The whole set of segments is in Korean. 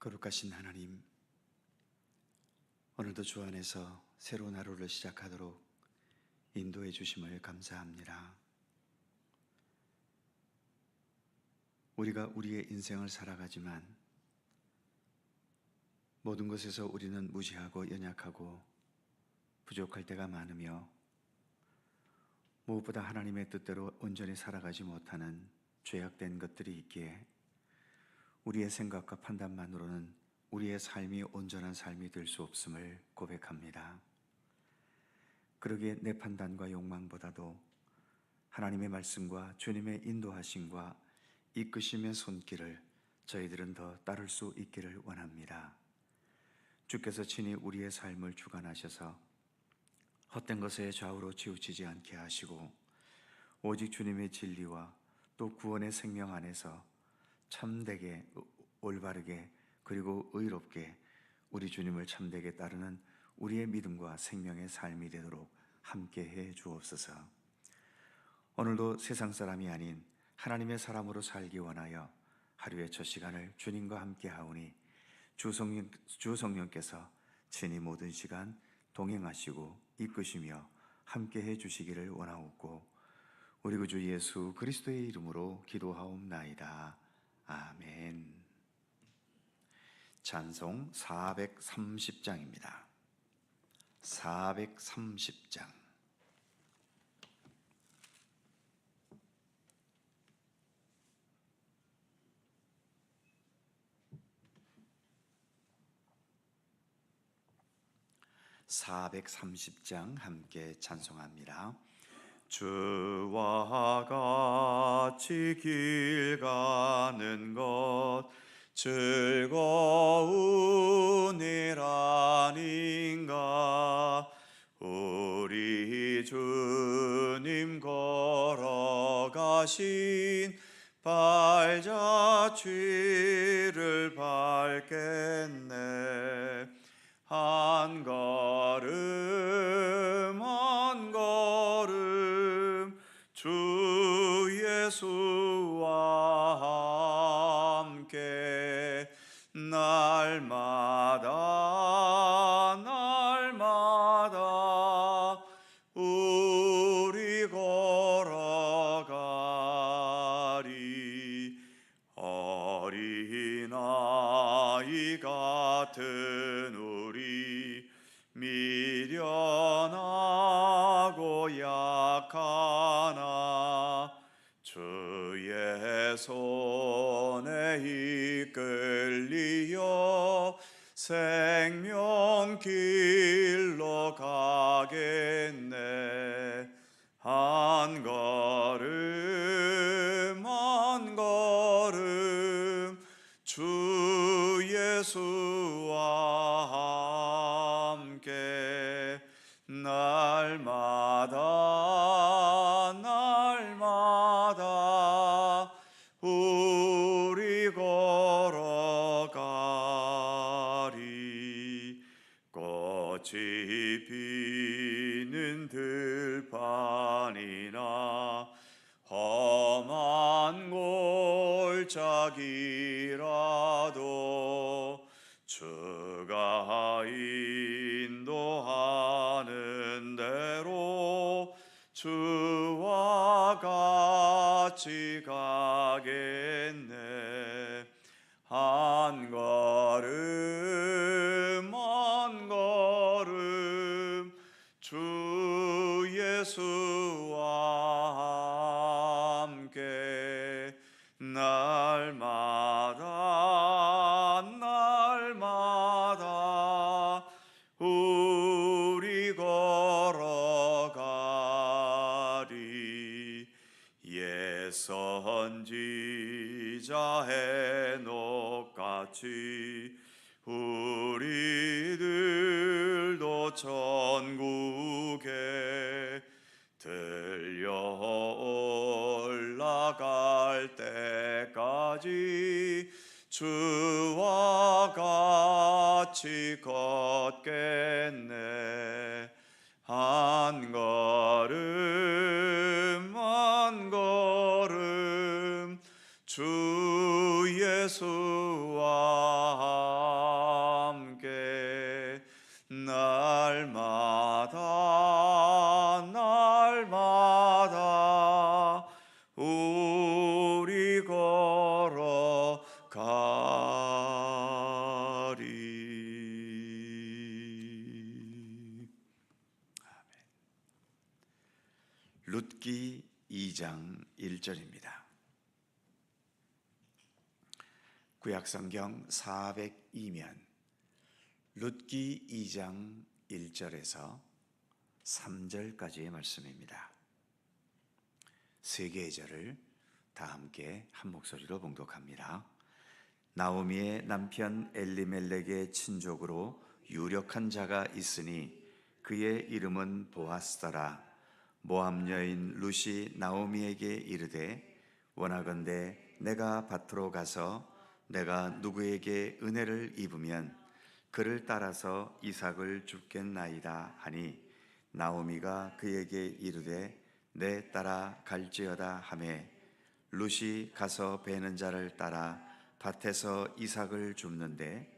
거룩하신 하나님, 오늘도 주 안에서 새로운 하루를 시작하도록 인도해 주심을 감사합니다. 우리가 우리의 인생을 살아가지만 모든 것에서 우리는 무지하고 연약하고 부족할 때가 많으며 무엇보다 하나님의 뜻대로 온전히 살아가지 못하는 죄악된 것들이 있기에 우리의 생각과 판단만으로는 우리의 삶이 온전한 삶이 될 수 없음을 고백합니다. 그러기에 내 판단과 욕망보다도 하나님의 말씀과 주님의 인도하심과 이끄심의 손길을 저희들은 더 따를 수 있기를 원합니다. 주께서 친히 우리의 삶을 주관하셔서 헛된 것에 좌우로 치우치지 않게 하시고 오직 주님의 진리와 또 구원의 생명 안에서 참되게 올바르게 그리고 의롭게 우리 주님을 참되게 따르는 우리의 믿음과 생명의 삶이 되도록 함께해 주옵소서. 오늘도 세상 사람이 아닌 하나님의 사람으로 살기 원하여 하루의 첫 시간을 주님과 함께 하오니 주 성령께서 친히 모든 시간 동행하시고 이끄시며 함께해 주시기를 원하옵고 우리 구주 예수 그리스도의 이름으로 기도하옵나이다. 아멘. 찬송 430장입니다. 430장. 함께 찬송합니다. 주와 같이 길 가는 것 즐거운 일 아닌가. 우리 주님 걸어가신 발자취를 밟겠네. 한 걸음 한 걸음 주 예수와 함께 날마다 우리 걸어가리. 어린아이 같은 우리 미련하고 약하나 주의 손에 이끌리어 생명길로 가겠네. 한 걸음 한 걸음 주 예수와 함께 날마다 우리 걸어가리. 꽃이 피는 들판이나 험한 골짜기라도 주가 인도하는 대로 주와 같이 가겠네. 한 걸음 한 걸음 주 예수와 함께 날마다 우리 걸어가리. 옛 선지자 해녹같이 우리들도 천국에 들려 올라갈 때까지 주와 같이 걷겠네. 한 걸음 한 걸음 주 예수와 룻기 2장 1절입니다. 구약성경 402면 룻기 2장 1절에서 3절까지의 말씀입니다. 세 개의 절을 다 함께 한 목소리로 봉독합니다. 나오미의 남편 엘리멜렉의 친족으로 유력한 자가 있으니 그의 이름은 보아스더라. 모압 여인 룻이 나오미에게 이르되 원하건대 내가 밭으로 가서 내가 누구에게 은혜를 입으면 그를 따라서 이삭을 줍겠나이다 하니 나오미가 그에게 이르되 내 따라 갈지어다 하매 룻이 가서 베는 자를 따라 밭에서 이삭을 줍는데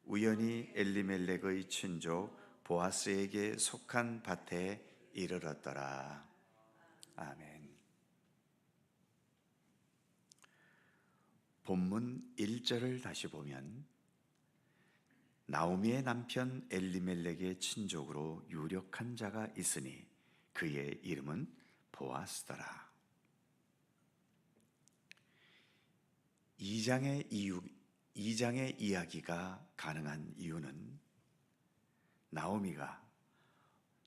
우연히 엘리멜렉의 친족 보아스에게 속한 밭에 이르렀더라. 아멘. 본문 1절을 다시 보면 나오미의 남편 엘리멜렉의 친족으로 유력한 자가 있으니 그의 이름은 보아스더라. 2장의 이야기가 가능한 이유는 나오미가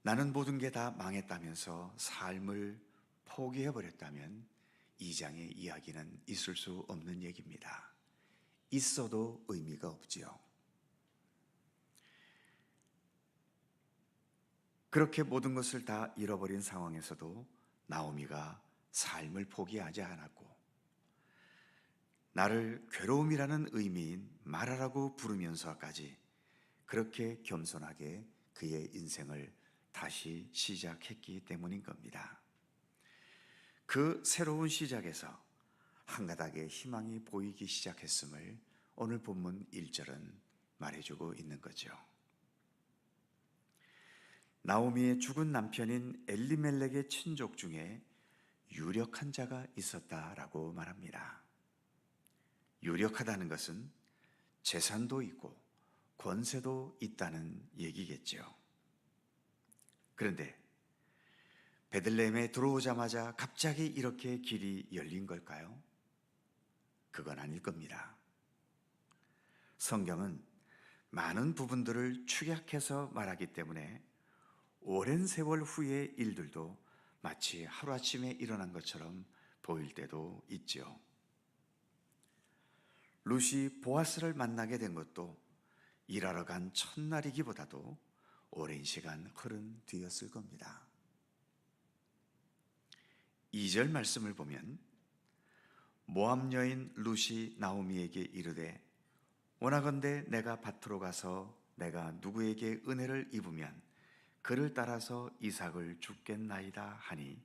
나는 모든 게 다 망했다면서 삶을 포기해버렸다면 2장의 이야기는 있을 수 없는 얘기입니다. 있어도 의미가 없지요. 그렇게 모든 것을 다 잃어버린 상황에서도 나오미가 삶을 포기하지 않았고 나를 괴로움이라는 의미인 마라라고 부르면서까지 그렇게 겸손하게 그의 인생을 다시 시작했기 때문인 겁니다. 그 새로운 시작에서 한 가닥의 희망이 보이기 시작했음을 오늘 본문 1절은 말해주고 있는 거죠. 나오미의 죽은 남편인 엘리멜렉의 친족 중에 유력한 자가 있었다라고 말합니다. 유력하다는 것은 재산도 있고 권세도 있다는 얘기겠죠. 그런데 베들레헴에 들어오자마자 갑자기 이렇게 길이 열린 걸까요? 그건 아닐 겁니다. 성경은 많은 부분들을 축약해서 말하기 때문에 오랜 세월 후의 일들도 마치 하루아침에 일어난 것처럼 보일 때도 있죠. 룻이 보아스를 만나게 된 것도 일하러 간 첫날이기보다도 오랜 시간 흐른 뒤였을 겁니다. 2절 말씀을 보면 모압 여인 룻이 나오미에게 이르되 원하건대 내가 밭으로 가서 내가 누구에게 은혜를 입으면 그를 따라서 이삭을 줍겠나이다 하니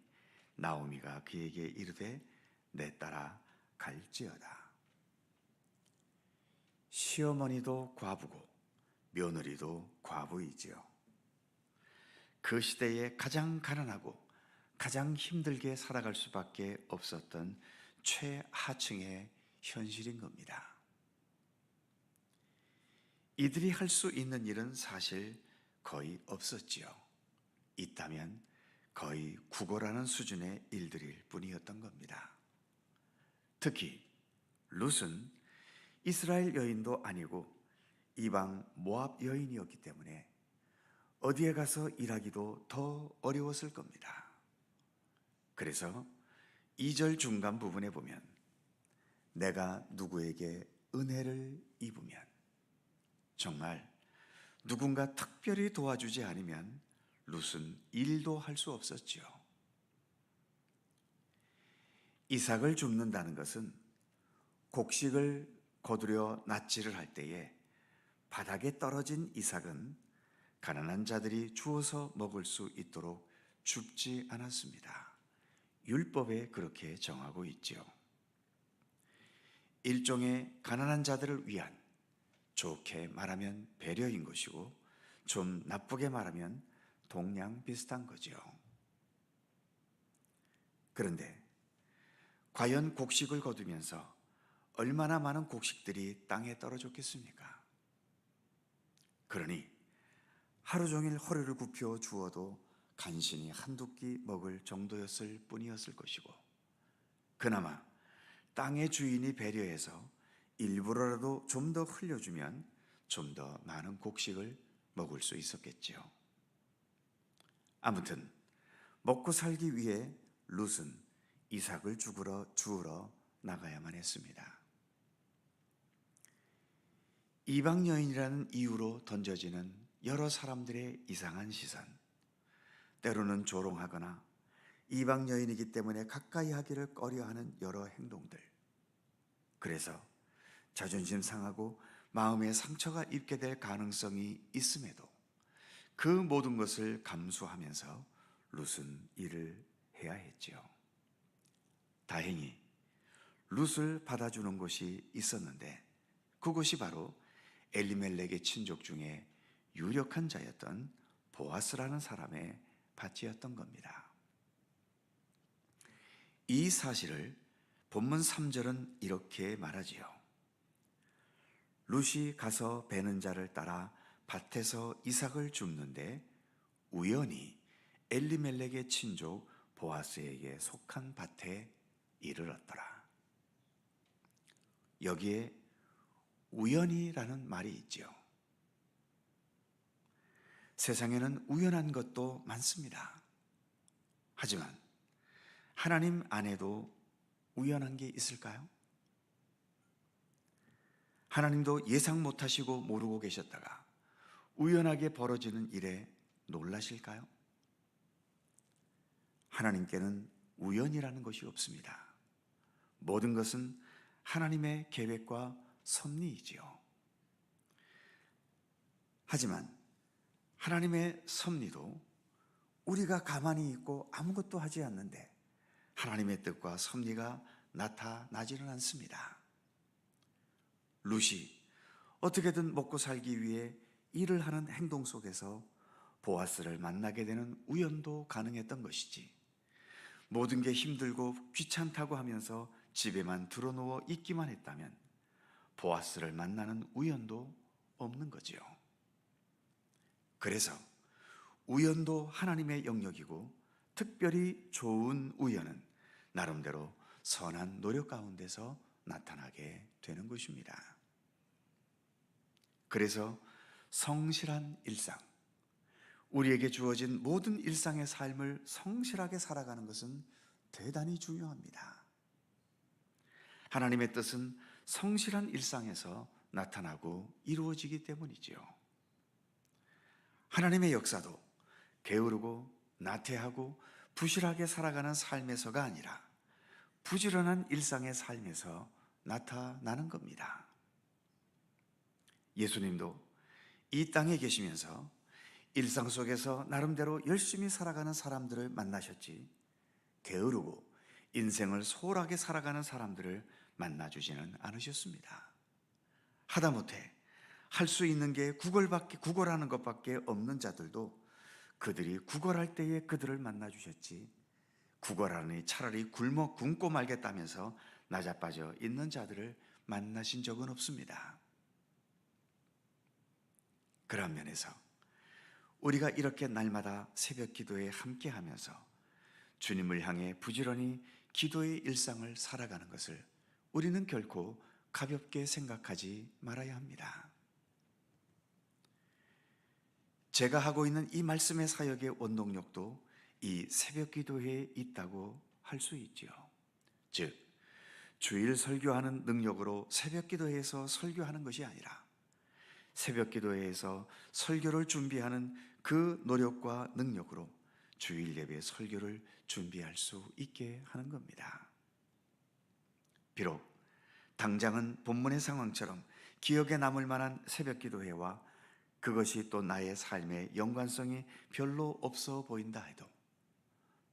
나오미가 그에게 이르되 내 따라 갈지어다. 시어머니도 과부고 며느리도 과부이지요. 그 시대에 가장 가난하고 가장 힘들게 살아갈 수밖에 없었던 최하층의 현실인 겁니다. 이들이 할 수 있는 일은 사실 거의 없었지요. 있다면 거의 구걸하는 수준의 일들일 뿐이었던 겁니다. 특히 룻은 이스라엘 여인도 아니고 이방 모압 여인이었기 때문에 어디에 가서 일하기도 더 어려웠을 겁니다. 그래서 2절 중간 부분에 보면 내가 누구에게 은혜를 입으면, 정말 누군가 특별히 도와주지 않으면 룻은 일도 할 수 없었지요. 이삭을 줍는다는 것은 곡식을 거두려 낫지를 할 때에 바닥에 떨어진 이삭은 가난한 자들이 주워서 먹을 수 있도록 줍지 않았습니다. 율법에 그렇게 정하고 있지요. 일종의 가난한 자들을 위한, 좋게 말하면 배려인 것이고 좀 나쁘게 말하면 동양 비슷한 거죠. 그런데 과연 곡식을 거두면서 얼마나 많은 곡식들이 땅에 떨어졌겠습니까? 그러니 하루 종일 허리를 굽혀 주어도 간신히 한두 끼 먹을 정도였을 뿐이었을 것이고, 그나마 땅의 주인이 배려해서 일부러라도 좀 더 흘려주면 좀 더 많은 곡식을 먹을 수 있었겠지요. 아무튼 먹고 살기 위해 룻은 이삭을 주우러 나가야만 했습니다. 이방 여인이라는 이유로 던져지는 여러 사람들의 이상한 시선, 때로는 조롱하거나 이방 여인이기 때문에 가까이 하기를 꺼려하는 여러 행동들, 그래서 자존심 상하고 마음에 상처가 입게 될 가능성이 있음에도 그 모든 것을 감수하면서 룻은 일을 해야 했지요. 다행히 룻을 받아주는 곳이 있었는데, 그곳이 바로 엘리멜렉의 친족 중에 유력한 자였던 보아스라는 사람의 밭이었던 겁니다. 이 사실을 본문 3절은 이렇게 말하지요. 룻이 가서 베는 자를 따라 밭에서 이삭을 줍는데 우연히 엘리멜렉의 친족 보아스에게 속한 밭에 이르렀더라. 여기에 우연이라는 말이 있죠. 세상에는 우연한 것도 많습니다. 하지만 하나님 안에도 우연한 게 있을까요? 하나님도 예상 못하시고 모르고 계셨다가 우연하게 벌어지는 일에 놀라실까요? 하나님께는 우연이라는 것이 없습니다. 모든 것은 하나님의 계획과 섭리이지요. 하지만 하나님의 섭리도 우리가 가만히 있고 아무것도 하지 않는데 하나님의 뜻과 섭리가 나타나지는 않습니다. 룻이 어떻게든 먹고 살기 위해 일을 하는 행동 속에서 보아스를 만나게 되는 우연도 가능했던 것이지, 모든 게 힘들고 귀찮다고 하면서 집에만 드러누워 있기만 했다면 보아스를 만나는 우연도 없는 거지요. 그래서 우연도 하나님의 영역이고, 특별히 좋은 우연은 나름대로 선한 노력 가운데서 나타나게 되는 것입니다. 그래서 성실한 일상, 우리에게 주어진 모든 일상의 삶을 성실하게 살아가는 것은 대단히 중요합니다. 하나님의 뜻은 성실한 일상에서 나타나고 이루어지기 때문이지요. 하나님의 역사도 게으르고 나태하고 부실하게 살아가는 삶에서가 아니라 부지런한 일상의 삶에서 나타나는 겁니다. 예수님도 이 땅에 계시면서 일상 속에서 나름대로 열심히 살아가는 사람들을 만나셨지, 게으르고 인생을 소홀하게 살아가는 사람들을 만나주지는 않으셨습니다. 하다못해 할 수 있는 게 구걸하는 것밖에 없는 자들도 그들이 구걸할 때에 그들을 만나주셨지, 구걸하니 차라리 굶고 말겠다면서 나자빠져 있는 자들을 만나신 적은 없습니다. 그런 면에서 우리가 이렇게 날마다 새벽 기도에 함께하면서 주님을 향해 부지런히 기도의 일상을 살아가는 것을 우리는 결코 가볍게 생각하지 말아야 합니다. 제가 하고 있는 이 말씀의 사역의 원동력도 이 새벽 기도회에 있다고 할 수 있지요. 즉, 주일 설교하는 능력으로 새벽 기도회에서 설교하는 것이 아니라 새벽 기도회에서 설교를 준비하는 그 노력과 능력으로 주일 예배 설교를 준비할 수 있게 하는 겁니다. 비록 당장은 본문의 상황처럼 기억에 남을 만한 새벽 기도회와 그것이 또 나의 삶의 연관성이 별로 없어 보인다 해도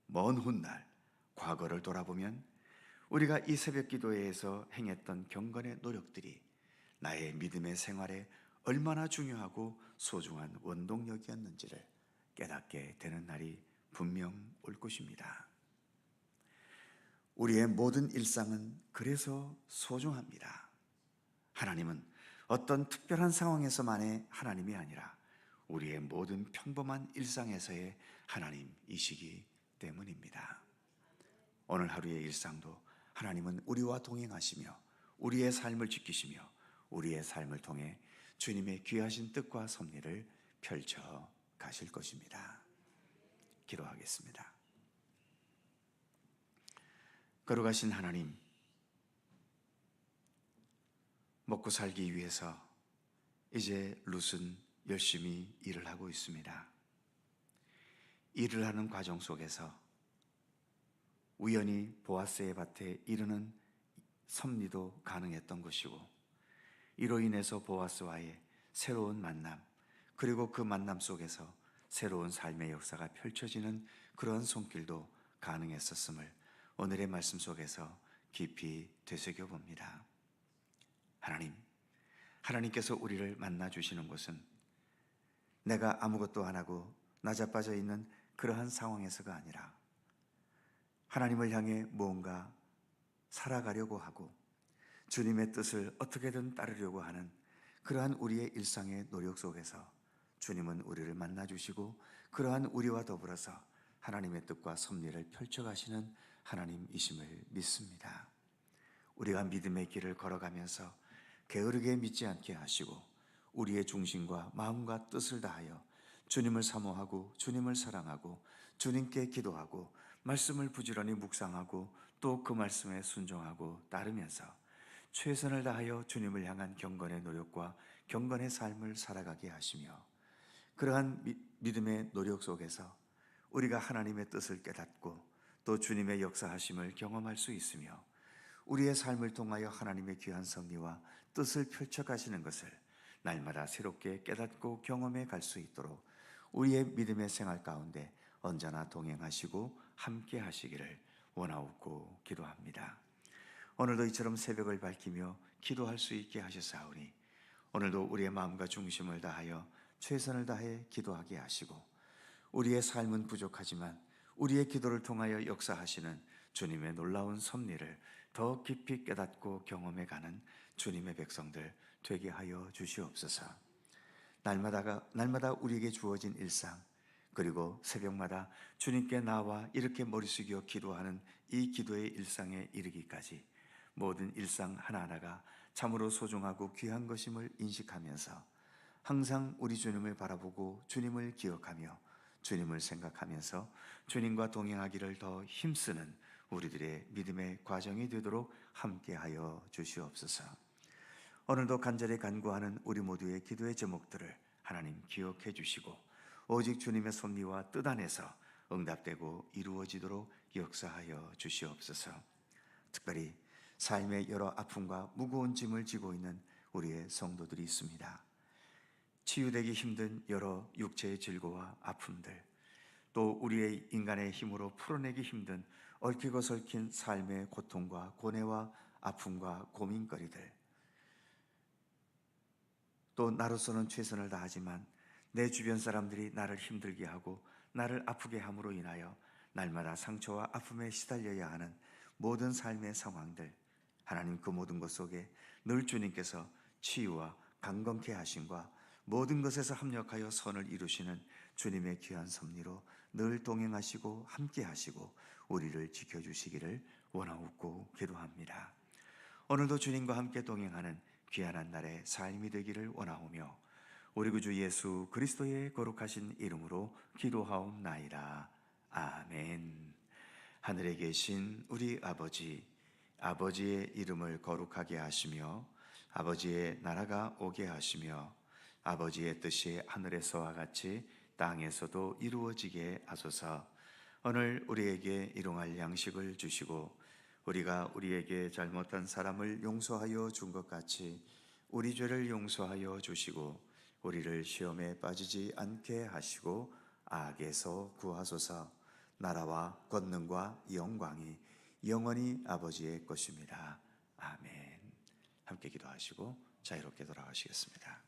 먼 훗날 과거를 돌아보면 우리가 이 새벽 기도회에서 행했던 경건의 노력들이 나의 믿음의 생활에 얼마나 중요하고 소중한 원동력이었는지를 깨닫게 되는 날이 분명 올 것입니다. 우리의 모든 일상은 그래서 소중합니다. 하나님은 어떤 특별한 상황에서만의 하나님이 아니라 우리의 모든 평범한 일상에서의 하나님이시기 때문입니다. 오늘 하루의 일상도 하나님은 우리와 동행하시며 우리의 삶을 지키시며 우리의 삶을 통해 주님의 귀하신 뜻과 섭리를 펼쳐 가실 것입니다. 기도하겠습니다. 거룩하신 하나님, 먹고 살기 위해서 이제 룻은 열심히 일을 하고 있습니다. 일을 하는 과정 속에서 우연히 보아스의 밭에 이르는 섭리도 가능했던 것이고, 이로 인해서 보아스와의 새로운 만남, 그리고 그 만남 속에서 새로운 삶의 역사가 펼쳐지는 그런 손길도 가능했었음을 오늘의 말씀 속에서 깊이 되새겨봅니다. 하나님께서 우리를 만나주시는 곳은 내가 아무것도 안 하고 나자빠져 있는 그러한 상황에서가 아니라 하나님을 향해 무언가 살아가려고 하고 주님의 뜻을 어떻게든 따르려고 하는 그러한 우리의 일상의 노력 속에서 주님은 우리를 만나주시고 그러한 우리와 더불어서 하나님의 뜻과 섭리를 펼쳐가시는 하나님이심을 믿습니다. 우리가 믿음의 길을 걸어가면서 게으르게 믿지 않게 하시고 우리의 중심과 마음과 뜻을 다하여 주님을 사모하고 주님을 사랑하고 주님께 기도하고 말씀을 부지런히 묵상하고 또 그 말씀에 순종하고 따르면서 최선을 다하여 주님을 향한 경건의 노력과 경건의 삶을 살아가게 하시며 그러한 믿음의 노력 속에서 우리가 하나님의 뜻을 깨닫고 또 주님의 역사하심을 경험할 수 있으며 우리의 삶을 통하여 하나님의 귀한 섭리와 뜻을 펼쳐가시는 것을 날마다 새롭게 깨닫고 경험해 갈 수 있도록 우리의 믿음의 생활 가운데 언제나 동행하시고 함께 하시기를 원하옵고 기도합니다. 오늘도 이처럼 새벽을 밝히며 기도할 수 있게 하셨사오니 오늘도 우리의 마음과 중심을 다하여 최선을 다해 기도하게 하시고 우리의 삶은 부족하지만 우리의 기도를 통하여 역사하시는 주님의 놀라운 섭리를 더 깊이 깨닫고 경험해가는 주님의 백성들 되게 하여 주시옵소서. 날마다 우리에게 주어진 일상, 그리고 새벽마다 주님께 나와 이렇게 머리 숙여 기도하는 이 기도의 일상에 이르기까지 모든 일상 하나하나가 참으로 소중하고 귀한 것임을 인식하면서 항상 우리 주님을 바라보고 주님을 기억하며 주님을 생각하면서 주님과 동행하기를 더 힘쓰는 우리들의 믿음의 과정이 되도록 함께하여 주시옵소서. 오늘도 간절히 간구하는 우리 모두의 기도의 제목들을 하나님 기억해 주시고 오직 주님의 섭리와 뜻 안에서 응답되고 이루어지도록 역사하여 주시옵소서. 특별히 삶의 여러 아픔과 무거운 짐을 지고 있는 우리의 성도들이 있습니다. 치유되기 힘든 여러 육체의 질고와 아픔들, 또 우리의 인간의 힘으로 풀어내기 힘든 얽히고 설킨 삶의 고통과 고뇌와 아픔과 고민거리들, 또 나로서는 최선을 다하지만 내 주변 사람들이 나를 힘들게 하고 나를 아프게 함으로 인하여 날마다 상처와 아픔에 시달려야 하는 모든 삶의 상황들, 하나님 그 모든 것 속에 늘 주님께서 치유와 강건케 하심과 모든 것에서 합력하여 선을 이루시는 주님의 귀한 섭리로 늘 동행하시고 함께 하시고 우리를 지켜주시기를 원하옵고 기도합니다. 오늘도 주님과 함께 동행하는 귀한 한 날의 삶이 되기를 원하오며 우리 구주 예수 그리스도의 거룩하신 이름으로 기도하옵나이다. 아멘. 하늘에 계신 우리 아버지, 아버지의 이름을 거룩하게 하시며 아버지의 나라가 오게 하시며 아버지의 뜻이 하늘에서와 같이 땅에서도 이루어지게 하소서. 오늘 우리에게 일용할 양식을 주시고 우리가 우리에게 잘못한 사람을 용서하여 준 것 같이 우리 죄를 용서하여 주시고 우리를 시험에 빠지지 않게 하시고 악에서 구하소서. 나라와 권능과 영광이 영원히 아버지의 것입니다. 아멘. 함께 기도하시고 자유롭게 돌아가시겠습니다.